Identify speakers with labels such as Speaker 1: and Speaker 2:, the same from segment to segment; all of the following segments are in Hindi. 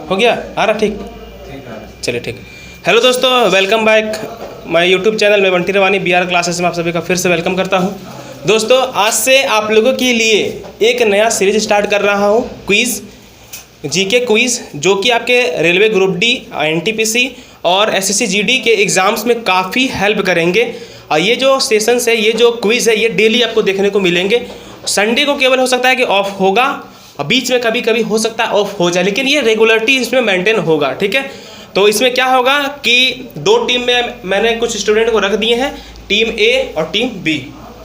Speaker 1: हो गया? आ रहा ठीक? चलिए ठीक। हेलो दोस्तों, welcome back my YouTube channel में बंटी रवानी BR क्लासेस में आप सभी का फिर से वेलकम करता हूं। दोस्तों, आज से आप लोगों के लिए एक नया सीरीज स्टार्ट कर रहा हूं, क्विज़, जीके क्विज़, जो कि आपके रेलवे ग्रुप डी, NTPC और SSC GD के एग्ज़ाम्स में काफ़ी हेल्प करेंगे। और ये जो सेशंस है, ये जो क्विज़ है, ये डेली आपको देखने को मिलेंगे। संडे को केवल हो सकता है कि ऑफ होगा और बीच में कभी कभी हो सकता है ऑफ हो जाए, लेकिन ये रेगुलरिटी इसमें मेंटेन होगा, ठीक है। तो इसमें क्या होगा कि दो टीम में मैंने कुछ स्टूडेंट को रख दिए हैं, टीम A और team B।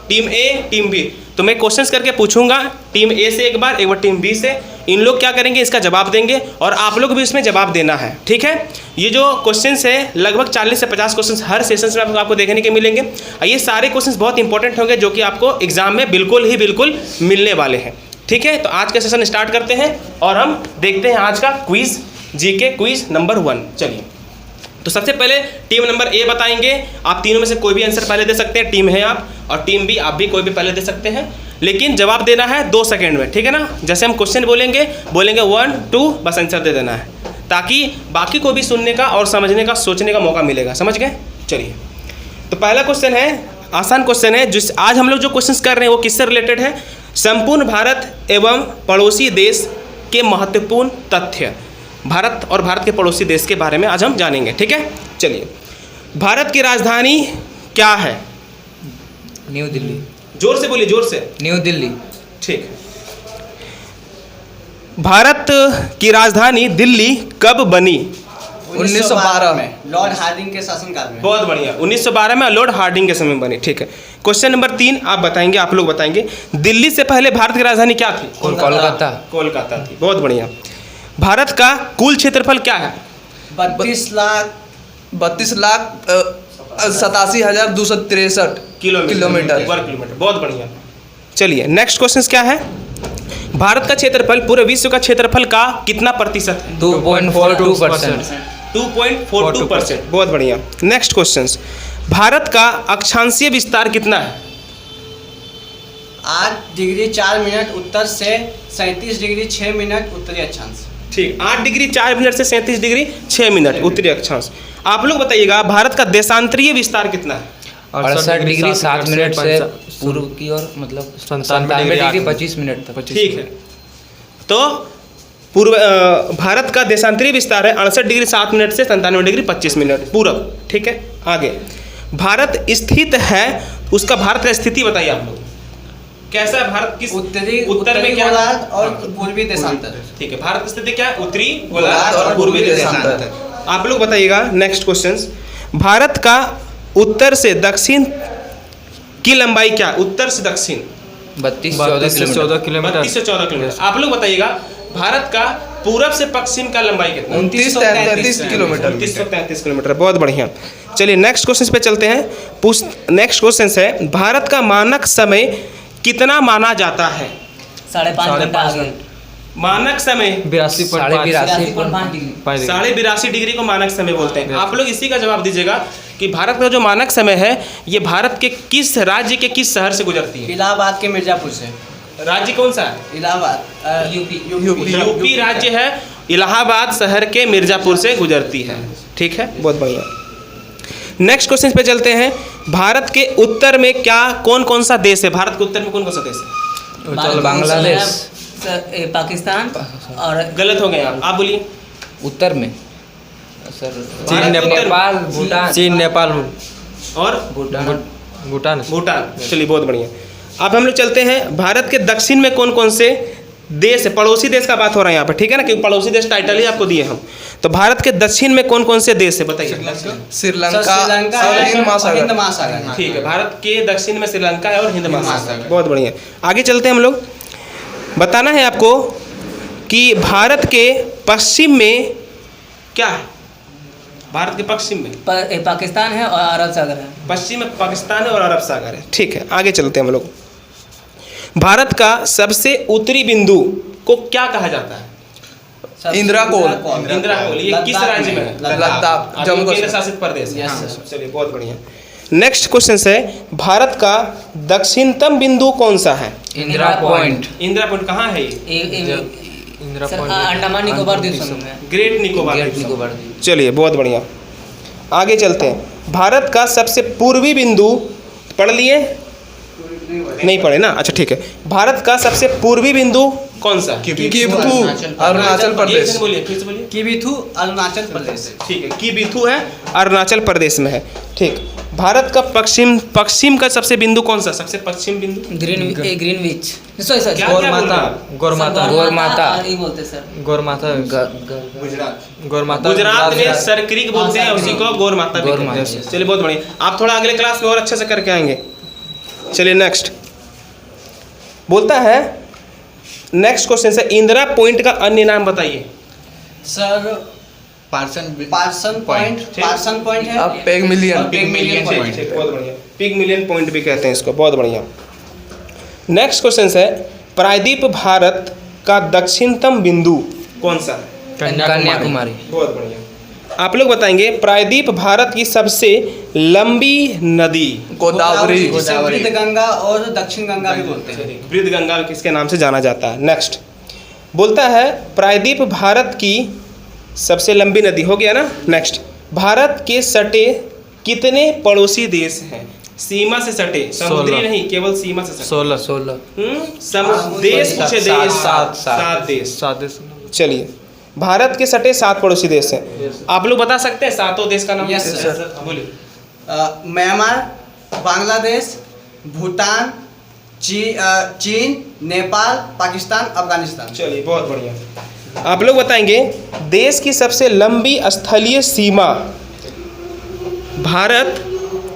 Speaker 1: Team A, team B, तो मैं क्वेश्चंस करके पूछूंगा टीम A से एक बार टीम B से। इन लोग क्या करेंगे, इसका जवाब देंगे और आप लोग भी इसमें जवाब देना है, ठीक है। ये जो क्वेश्चंस है, लगभग 40 से 50 क्वेश्चंस हर सेशंस में आपको देखने के मिलेंगे और ये सारे क्वेश्चंस बहुत इंपॉर्टेंट होंगे, जो कि आपको एग्जाम में बिल्कुल मिलने वाले हैं, ठीक है। तो आज का सेशन स्टार्ट करते हैं और हम देखते हैं आज का क्विज़, जीके क्विज़ नंबर 1। चलिए, तो सबसे पहले टीम नंबर A बताएंगे। आप तीनों में से कोई भी आंसर पहले दे सकते हैं, टीम है आप, और टीम B आप भी कोई भी पहले दे सकते हैं, लेकिन जवाब देना है 2 सेकंड में, ठीक है ना। जैसे हम क्वेश्चन बोलेंगे 1 2, बस आंसर दे देना है, ताकि बाकी को भी सुनने का और समझने का, सोचने का मौका मिलेगा। समझ गए? चलिए, तो पहला क्वेश्चन है, आसान क्वेश्चन है। जिस आज हम लोग जो क्वेश्चन कर रहे हैं वो किससे रिलेटेड है? संपूर्ण भारत एवं पड़ोसी देश के महत्वपूर्ण तथ्य। भारत और भारत के पड़ोसी देश के बारे में आज हम जानेंगे, ठीक है। चलिए, भारत की राजधानी क्या है?
Speaker 2: न्यू दिल्ली।
Speaker 1: जोर से बोलिए, जोर से।
Speaker 2: न्यू दिल्ली।
Speaker 1: ठीक है। भारत की राजधानी दिल्ली कब बनी?
Speaker 2: 1912 में,
Speaker 3: लॉर्ड हार्डिंग के शासनकाल में।
Speaker 1: बहुत बढ़िया, 1912 में लॉर्ड हार्डिंग के समय में बनी, ठीक है। क्वेश्चन नंबर 3 आप बताएंगे, आप लोग बताएंगे, दिल्ली से पहले भारत की राजधानी क्या थी?
Speaker 2: कोलकाता।
Speaker 1: कोलकाता थी। बहुत बढ़िया। भारत का कुल क्षेत्रफल क्या है?
Speaker 2: 32,87,263 किलोमीटर।
Speaker 1: वर्ग किलोमीटर। बहुत बढ़िया। चलिए, नेक्स्ट क्वेश्चन क्या है? भारत का क्षेत्रफल पूरे विश्व का क्षेत्रफल का कितना प्रतिशत है?
Speaker 2: 2.42%।
Speaker 1: 2.42%। बहुत बढ़िया। नेक्स्ट क्वेश्चन, भारत का अक्षांशीय विस्तार कितना है?
Speaker 3: 8 डिग्री 4 मिनट उत्तर से 37 डिग्री 6 मिनट उत्तरी अक्षांश।
Speaker 1: ठीक, 8 डिग्री 4 मिनट से 37 डिग्री 6 मिनट उत्तरी अक्षांश। आप लोग बताइएगा, भारत का देशांतरीय विस्तार कितना है?
Speaker 2: 68 डिग्री 7 मिनट से पूर्व की ओर, मतलब 97 डिग्री 25 मिनट तक।
Speaker 1: ठीक है, तो पूर्व भारत का देशांतरीय विस्तार है 68 डिग्री 7 मिनट से 97 डिग्री 25 मिनट पूरब, ठीक है। आगे, भारत स्थित है, उसका भारत का स्थिति बताइए आप लोग, कैसा है भारत? किस उत्तर में क्या
Speaker 3: गोलार्ध और पूर्वी देशांतर।
Speaker 1: ठीक है, भारत की स्थिति क्या है? उत्तरी गोलार्ध और पूर्वी देशांतर। आप लोग बताइएगा। नेक्स्ट क्वेश्चन, भारत का उत्तर से दक्षिण की लंबाई क्या? उत्तर से दक्षिण
Speaker 2: 32-14 किलोमीटर।
Speaker 1: 32-14 किलोमीटर। आप लोग बताइएगा, भारत का पूरब से पश्चिम का लंबाई कितना?
Speaker 2: 29-33 किलोमीटर।
Speaker 1: 29-33 किलोमीटर। बहुत बढ़िया। चलिए, नेक्स्ट क्वेश्चन पे चलते हैं। नेक्स्ट क्वेश्चन है, भारत का मानक समय कितना माना जाता है?
Speaker 3: 5.5
Speaker 1: मानक समय
Speaker 2: 82.5
Speaker 1: डिग्री को मानक समय बोलते हैं। आप लोग इसी का जवाब दीजिएगा कि भारत का जो मानक समय है, ये भारत के किस राज्य के किस शहर से गुजरती है?
Speaker 3: इलाहाबाद के मिर्जापुर से।
Speaker 1: राज्य कौन सा है?
Speaker 3: इलाहाबाद,
Speaker 1: यूपी राज्य है। इलाहाबाद शहर के मिर्जापुर से गुजरती है, ठीक है। बहुत बढ़िया। नेक्स्ट क्वेश्चन पे चलते हैं। भारत के उत्तर में क्या कौन कौन सा देश है? भारत के उत्तर में कौन कौन सा देश है?
Speaker 2: बांग्लादेश,
Speaker 3: पाकिस्तान और
Speaker 1: गलत हो गए आप बोलिए।
Speaker 2: उत्तर में सर
Speaker 1: चीन,
Speaker 2: नेपाल, भूटान।
Speaker 4: चीन, नेपाल
Speaker 1: और
Speaker 4: भूटान।
Speaker 1: चलिए, बहुत बढ़िया। अब हम लोग चलते हैं, भारत के दक्षिण में कौन कौन से देश है? पड़ोसी देश का बात हो रहा है यहाँ पर, ठीक है ना, क्योंकि पड़ोसी देश टाइटल ही आपको दिए हम। तो भारत के दक्षिण में कौन कौन से देश है बताइए?
Speaker 2: श्रीलंका,
Speaker 3: हिंद महासागर।
Speaker 1: ठीक है, भारत के दक्षिण में श्रीलंका है और हिंद महासागर। बहुत बढ़िया। आगे चलते हैं हम लोग। बताना है आपको कि भारत के पश्चिम में क्या है? भारत के पश्चिम में
Speaker 3: पाकिस्तान है और अरब सागर है।
Speaker 1: पश्चिम में पाकिस्तान है और अरब सागर है, ठीक है। आगे चलते हैं हम लोग। भारत का सबसे उत्तरी बिंदु को क्या कहा जाता है?
Speaker 2: इंदिरा कोल।
Speaker 1: ये किस राज्य में है?
Speaker 2: लद्दाख,
Speaker 1: जम्मू केंद्र शासित प्रदेश। चलिए, बहुत बढ़िया। नेक्स्ट क्वेश्चन है, भारत का दक्षिणतम बिंदु कौन सा है?
Speaker 2: इंदिरा पॉइंट।
Speaker 1: इंदिरा पॉइंट कहाँ है ये?
Speaker 2: सर अंडमान निकोबार द्वीप समूह में।
Speaker 1: ग्रेट निकोबार
Speaker 2: ग्रेट
Speaker 1: द्वीप समूह।
Speaker 2: निकोबार द्वीप।
Speaker 1: चलिए बहुत बढ़िया, आगे चलते हैं। भारत का सबसे पूर्वी बिंदु पढ़ लिए? नहीं पढ़े ना, अच्छा ठीक है। भारत का सबसे पूर्वी बिंदु कौन सा?
Speaker 3: अरुणाचल
Speaker 1: एक से बोलिए, फिर से बोलिए।
Speaker 3: किबिथु अरुणाचल प्रदेश।
Speaker 1: ठीक है, किबिथु है, अरुणाचल प्रदेश में है। ठीक। भारत का पश्चिम का सबसे बिंदु कौन सा? सबसे पश्चिम बिंदु
Speaker 2: ग्रीनविच, सॉरी सर,
Speaker 1: क्या बोल रहा है?
Speaker 2: गौरमाता
Speaker 3: ये बोलते सर।
Speaker 1: गुजरात में सरक्रिक बोलते हैं, उसी को गौरमाता भी कहते हैं। चलिए बहुत बढ़िया, आप थोड़ा अगले क्लास में और अच्छे से करके आएंगे। चलिए नेक्स्ट बोलता है, नेक्स्ट क्वेश्चन से इंदिरा पॉइंट का अन्य नाम बताइए।
Speaker 3: सर पार्सन पॉइंट है।
Speaker 4: पिगमिलियन
Speaker 3: पॉइंट।
Speaker 1: ठीक, बहुत बढ़िया, पिगमिलियन पॉइंट भी कहते हैं इसको, बहुत बढ़िया। नेक्स्ट क्वेश्चन है, प्रायद्वीप भारत का दक्षिणतम बिंदु कौन सा है?
Speaker 2: कन्याकुमारी।
Speaker 1: बहुत बढ़िया। आप लोग बताएंगे प्रायद्वीप भारत की सबसे लंबी नदी?
Speaker 4: गोदावरी।
Speaker 3: गंगा और दक्षिण गंगा भी बोलते हैं।
Speaker 1: वृद्ध गंगा किसके नाम से जाना जाता है? नेक्स्ट बोलता है, प्रायद्वीप भारत की सबसे लंबी नदी हो गया ना। नेक्स्ट, भारत के सटे कितने पड़ोसी देश हैं? सीमा से सटे, समुद्री नहीं, केवल सीमा से सटे।
Speaker 2: 16
Speaker 1: देश पूछे, देश। सात देश। चलिए, भारत के सटे 7 पड़ोसी देश हैं। आप लोग बता सकते हैं सातों देश का नाम?
Speaker 3: Yes, sir.
Speaker 1: बोलिए।
Speaker 3: म्यांमार, बांग्लादेश, भूटान, चीन, नेपाल, पाकिस्तान, अफगानिस्तान।
Speaker 1: चलिए बहुत बढ़िया। आप लोग बताएंगे देश की सबसे लंबी स्थलीय सीमा? भारत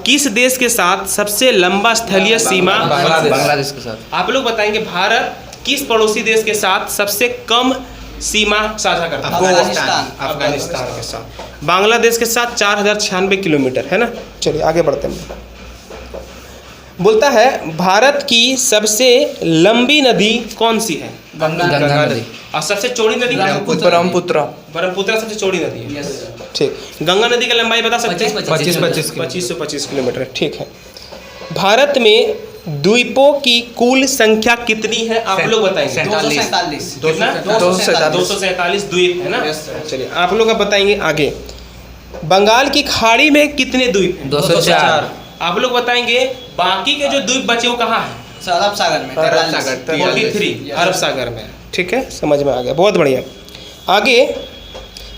Speaker 1: किस देश के साथ सबसे लंबा स्थलीय सीमा?
Speaker 2: बांग्लादेश के साथ।
Speaker 1: आप लोग बताएंगे भारत किस पड़ोसी देश के साथ सबसे कम सीमा साझा करता है? अफगानिस्तान के साथ। बांग्लादेश के साथ 4096 किलोमीटर है ना। चलिए आगे बढ़ते हैं। बोलता है, भारत की सबसे लंबी नदी कौन सी है?
Speaker 2: गंगा नदी।
Speaker 1: और सबसे चौड़ी नदी? ब्रह्मपुत्र सबसे चौड़ी नदी है।
Speaker 3: Yes,
Speaker 1: ठीक। गंगा नदी की लंबाई बता सकते हैं? 2525 किलोमीटर। ठीक है। भारत में द्वीपों की कुल संख्या कितनी है? आप लोग बताएंगे। 247 द्वीप है ना।
Speaker 3: Yes, sir.
Speaker 1: चलिए आप लोग अब बताएंगे आगे। बंगाल की खाड़ी में कितने द्वीप हैं?
Speaker 2: 204।
Speaker 1: आप लोग बताएंगे बाकी के जो द्वीप बचे वो कहाँ हैं?
Speaker 3: अरब सागर में।
Speaker 1: 43 अरब सागर में। ठीक है, समझ में आ गया, बहुत बढ़िया। आगे,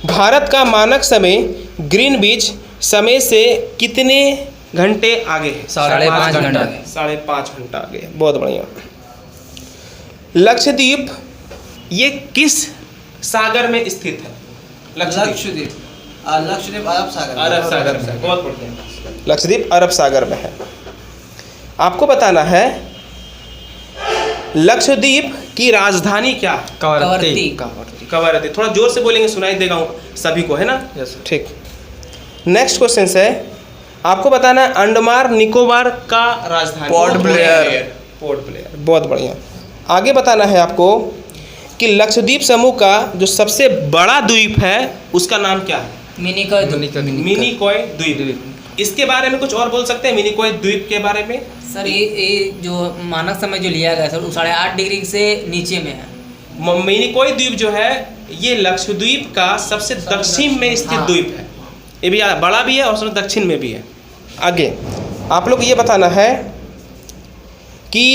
Speaker 1: भारत का मानक समय ग्रीनविच समय से कितने घंटे आगे है?
Speaker 2: 5.5 घंटा।
Speaker 1: 5.5 घंटा आगे, बहुत बढ़िया। लक्षद्वीप ये किस सागर में स्थित है?
Speaker 3: लक्षद्वीप अरब सागर।
Speaker 1: अरब सागर में, बहुत बढ़िया। लक्षद्वीप अरब सागर में है। आपको बताना है लक्षद्वीप की राजधानी क्या है? कवरत्ती। थोड़ा जोर से बोलेंगे, सुनाई देगा सभी को, है ना। ठीक। नेक्स्ट क्वेश्चन है, आपको बताना है अंडमान निकोबार का राजधानी?
Speaker 4: Port Blair.
Speaker 1: बहुत बढ़िया। आगे बताना है आपको कि लक्षद्वीप समूह का जो सबसे बड़ा द्वीप है उसका नाम क्या है? मिनिकॉय द्वीप। इसके बारे में कुछ और बोल सकते हैं मिनिकॉय द्वीप के बारे में?
Speaker 5: सर ये जो मानक समय जो लिया गया सर वो 8.5 डिग्री से नीचे में है।
Speaker 1: मिनिकॉय द्वीप जो है ये लक्षद्वीप का सबसे दक्षिण में स्थित द्वीप है। ये भी बड़ा भी है और उसमें दक्षिण में भी है। आगे आप लोग ये बताना है कि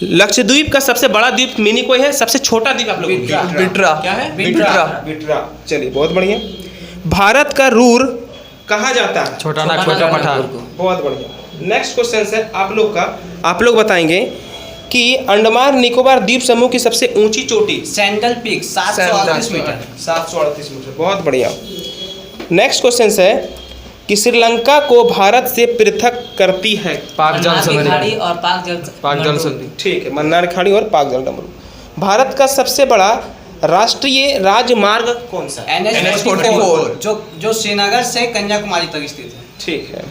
Speaker 1: लक्षद्वीप का सबसे बड़ा द्वीप मिनिकॉय है, सबसे छोटा द्वीप आप लोग
Speaker 4: बिट्रा।
Speaker 1: क्या है?
Speaker 4: बिट्रा।
Speaker 1: चलिए बहुत बढ़िया। भारत का रूर कहा जाता है?
Speaker 2: छोटा पठार।
Speaker 1: बहुत बढ़िया। नेक्स्ट क्वेश्चन है आप लोग का, आप लोग बताएंगे कि अंडमान निकोबार द्वीप समूह की सबसे ऊंची चोटी?
Speaker 3: Sandal peak 738 metre.
Speaker 1: 738 मीटर, बहुत बढ़िया। नेक्स्ट क्वेश्चन है कि श्रीलंका को भारत से पृथक करती है?
Speaker 2: पाक जल
Speaker 5: खाड़ी और पाक जल
Speaker 2: संधि।
Speaker 1: ठीक है, मन्नार खाड़ी और पाक जल डमरू। भारत का सबसे बड़ा राष्ट्रीय राजमार्ग कौन सा?
Speaker 3: NH-44 जो श्रीनगर से कन्याकुमारी तक स्थित है।
Speaker 1: ठीक है।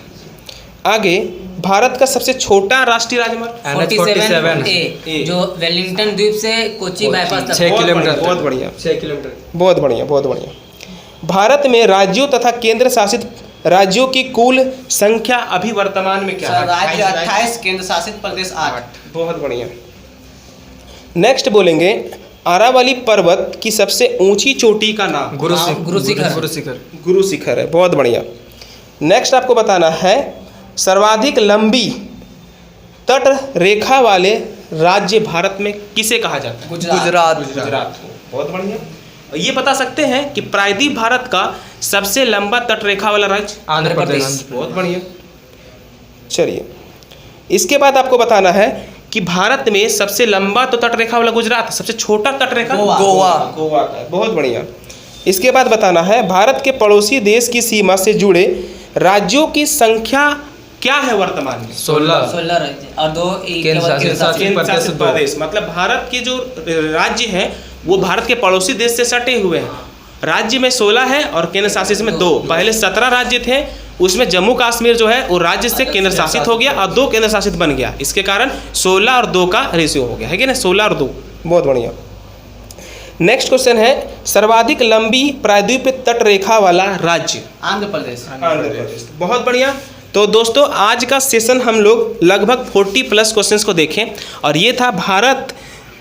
Speaker 1: आगे, भारत का सबसे छोटा राष्ट्रीय राजमार्ग?
Speaker 5: 47A जो वेलिंगटन द्वीप से कोची बाईपास तक।
Speaker 2: 6 किलोमीटर।
Speaker 1: बहुत बढ़िया,
Speaker 2: 6 किलोमीटर।
Speaker 1: बहुत बढ़िया, बहुत बढ़िया। भारत में राज्यों तथा केंद्र शासित राज्यों की कुल संख्या अभी वर्तमान में क्या है?
Speaker 3: राज्य 28, केंद्र शासित प्रदेश 8।
Speaker 1: बहुत बढ़िया। नेक्स्ट बोलेंगे अरावली पर्वत की सबसे ऊंची चोटी का नाम।
Speaker 5: गुरु शिखर।
Speaker 1: गुरु शिखर है, बहुत बढ़िया। नेक्स्ट आपको बताना है सर्वाधिक लंबी तट रेखा वाले राज्य भारत में किसे कहा जाता है?
Speaker 4: गुजरात।
Speaker 1: गुजरात। बहुत बढ़िया। ये बता सकते हैं कि प्रायद्वीप भारत का सबसे लंबा तट रेखा वाला राज्य?
Speaker 5: आंध्र प्रदेश।
Speaker 1: बहुत बढ़िया। चलिए, इसके बाद आपको बताना है कि भारत में सबसे लंबा तो तट रेखा वाला गुजरात, सबसे छोटा तट रेखा
Speaker 4: गोवा।
Speaker 1: गोवा का। बहुत बढ़िया। इसके बाद बताना है भारत के पड़ोसी देश की सीमा से जुड़े राज्यों की संख्या क्या है वर्तमान में?
Speaker 5: 16 राज्य और 2
Speaker 1: केंद्र शासित प्रदेश। मतलब भारत के जो राज्य हैं वो भारत के पड़ोसी देश से सटे हुए हैं। राज्य में 16 है और केंद्र शासित में 2। पहले 17 राज्य थे, उसमें जम्मू कश्मीर जो है वो राज्य से केंद्र शासित हो गया और 2 केंद्र शासित बन गया। इसके कारण 16 और 2 का रेशियो हो गया है कि ना, 16 और 2। बहुत बढ़िया। नेक्स्ट क्वेश्चन है सर्वाधिक लंबी प्रायद्वीप तट रेखा वाला राज्य?
Speaker 3: आंध्र प्रदेश।
Speaker 1: आंध्र प्रदेश। बहुत बढ़िया। तो दोस्तों आज का सेशन हम लोग लगभग 40+ क्वेश्चंस को देखें और ये था भारत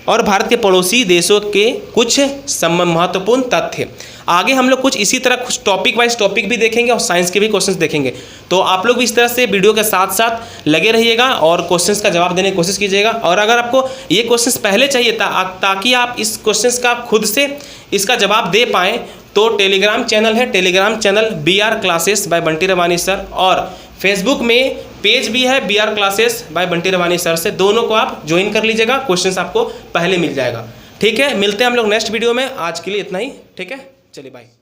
Speaker 1: और भारत के पड़ोसी देशों के कुछ महत्वपूर्ण तथ्य। आगे हम लोग कुछ इसी तरह कुछ टॉपिक वाइज टॉपिक भी देखेंगे और साइंस के भी क्वेश्चंस देखेंगे। तो आप लोग भी इस तरह से वीडियो के साथ साथ लगे रहिएगा और क्वेश्चंस का जवाब देने की कोशिश कीजिएगा। और अगर आपको ये क्वेश्चंस पहले चाहिए ताकि आप इस क्वेश्चंस का खुद से इसका जवाब दे पाएँ, तो टेलीग्राम चैनल है, Telegram channel BR classes bye Bunty रवानी सर, और फेसबुक में पेज भी है BR क्लासेस बाय बंटी रवानी सर से। दोनों को आप ज्वाइन कर लीजिएगा, क्वेश्चंस आपको पहले मिल जाएगा। ठीक है, मिलते हैं हम लोग नेक्स्ट वीडियो में। आज के लिए इतना ही। ठीक है, चलिए बाय।